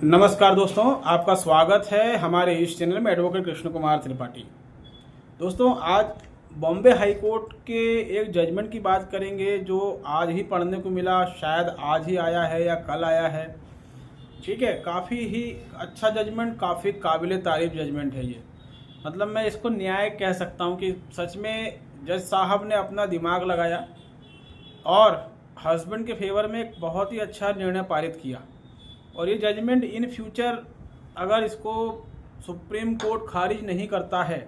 नमस्कार दोस्तों, आपका स्वागत है हमारे इस चैनल में एडवोकेट कृष्ण कुमार त्रिपाठी। दोस्तों, आज बॉम्बे हाई कोर्ट के एक जजमेंट की बात करेंगे जो आज ही पढ़ने को मिला। शायद आज ही आया है या कल आया है। ठीक है, काफ़ी ही अच्छा जजमेंट, काफ़ी काबिल तारीफ जजमेंट है ये। मतलब मैं इसको न्याय कह सकता हूँ कि सच में जज साहब ने अपना दिमाग लगाया और हस्बैंड के फेवर में एक बहुत ही अच्छा निर्णय पारित किया। और ये जजमेंट इन फ्यूचर अगर इसको सुप्रीम कोर्ट खारिज नहीं करता है,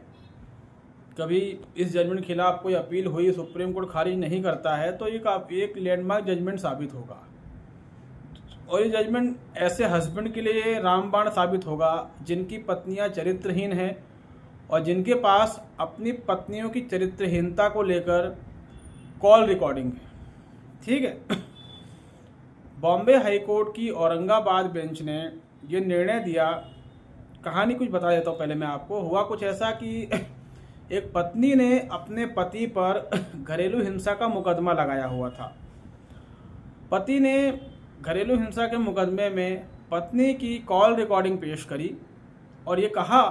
कभी इस जजमेंट के खिलाफ कोई अपील हुई, सुप्रीम कोर्ट खारिज नहीं करता है, तो ये एक लैंडमार्क जजमेंट साबित होगा। और ये जजमेंट ऐसे हस्बैंड के लिए रामबाण साबित होगा जिनकी पत्नियां चरित्रहीन हैं और जिनके पास अपनी पत्नियों की चरित्रहीनता को लेकर कॉल रिकॉर्डिंग है। ठीक है, बॉम्बे हाई कोर्ट की औरंगाबाद बेंच ने ये निर्णय दिया। कहानी कुछ बता देता हूँ पहले मैं आपको। हुआ कुछ ऐसा कि एक पत्नी ने अपने पति पर घरेलू हिंसा का मुकदमा लगाया हुआ था। पति ने घरेलू हिंसा के मुकदमे में पत्नी की कॉल रिकॉर्डिंग पेश करी और ये कहा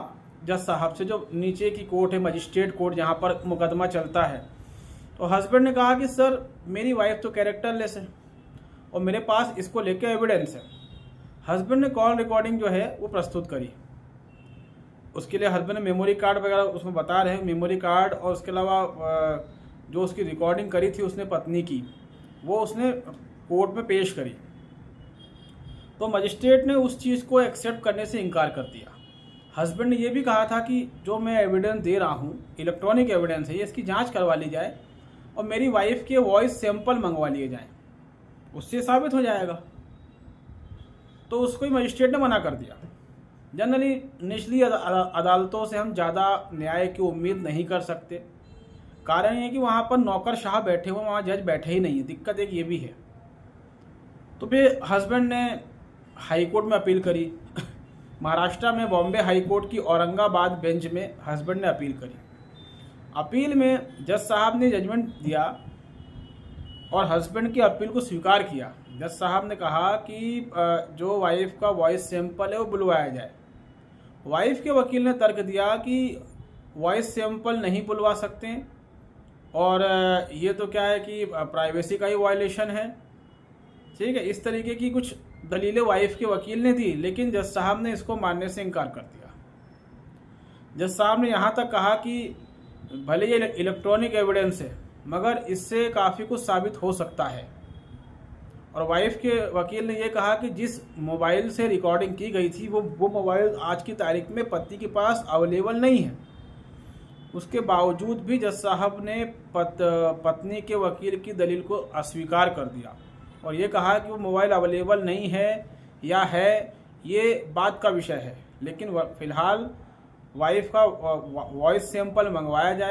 जज साहब से, जो नीचे की कोर्ट है, मजिस्ट्रेट कोर्ट जहाँ पर मुकदमा चलता है। तो हस्बैंड ने कहा कि सर, मेरी वाइफ तो कैरेक्टरलेस है और मेरे पास इसको लेके एविडेंस है। हस्बैंड ने कॉल रिकॉर्डिंग जो है वो प्रस्तुत करी। उसके लिए हस्बैंड ने मेमोरी कार्ड वगैरह उसमें बता रहे हैं, मेमोरी कार्ड और उसके अलावा जो उसकी रिकॉर्डिंग करी थी उसने पत्नी की, वो उसने कोर्ट में पेश करी। तो मजिस्ट्रेट ने उस चीज़ को एक्सेप्ट करने से इनकार कर दिया। हस्बैंड ने ये भी कहा था कि जो मैं एविडेंस दे रहा हूँ, इलेक्ट्रॉनिक एविडेंस है, ये इसकी जाँच करवा ली जाए और मेरी वाइफ के वॉइस सैंपल मंगवा लिए जाएँ, उससे साबित हो जाएगा। तो उसको ही मजिस्ट्रेट ने मना कर दिया। जनरली निचली अदालतों से हम ज़्यादा न्याय की उम्मीद नहीं कर सकते। कारण ये कि वहाँ पर नौकरशाह बैठे हुए, वहाँ जज बैठे ही नहीं है। दिक्कत एक ये भी है। तो फिर हस्बैंड ने हाई कोर्ट में अपील करी। महाराष्ट्र में बॉम्बे हाई कोर्ट की औरंगाबाद बेंच में हस्बैंड ने अपील करी। अपील में जज साहब ने जजमेंट दिया और हस्बैंड की अपील को स्वीकार किया। जज साहब ने कहा कि जो वाइफ का वॉइस सैंपल है वो बुलवाया जाए। वाइफ के वकील ने तर्क दिया कि वॉइस सैंपल नहीं बुलवा सकते और ये तो क्या है कि प्राइवेसी का ही वायलेशन है। ठीक है, इस तरीके की कुछ दलीलें वाइफ के वकील ने दी, लेकिन जज साहब ने इसको मानने से इनकार कर दिया। जज साहब ने यहाँ तक कहा कि भले ये इलेक्ट्रॉनिक एविडेंस है मगर इससे काफ़ी कुछ साबित हो सकता है। और वाइफ के वकील ने यह कहा कि जिस मोबाइल से रिकॉर्डिंग की गई थी वो मोबाइल आज की तारीख में पति के पास अवेलेबल नहीं है। उसके बावजूद भी जज साहब ने पत्नी के वकील की दलील को अस्वीकार कर दिया और ये कहा कि वो मोबाइल अवेलेबल नहीं है या है, ये बात का विषय है, लेकिन फिलहाल वाइफ का वॉइस सैंपल मंगवाया जाए।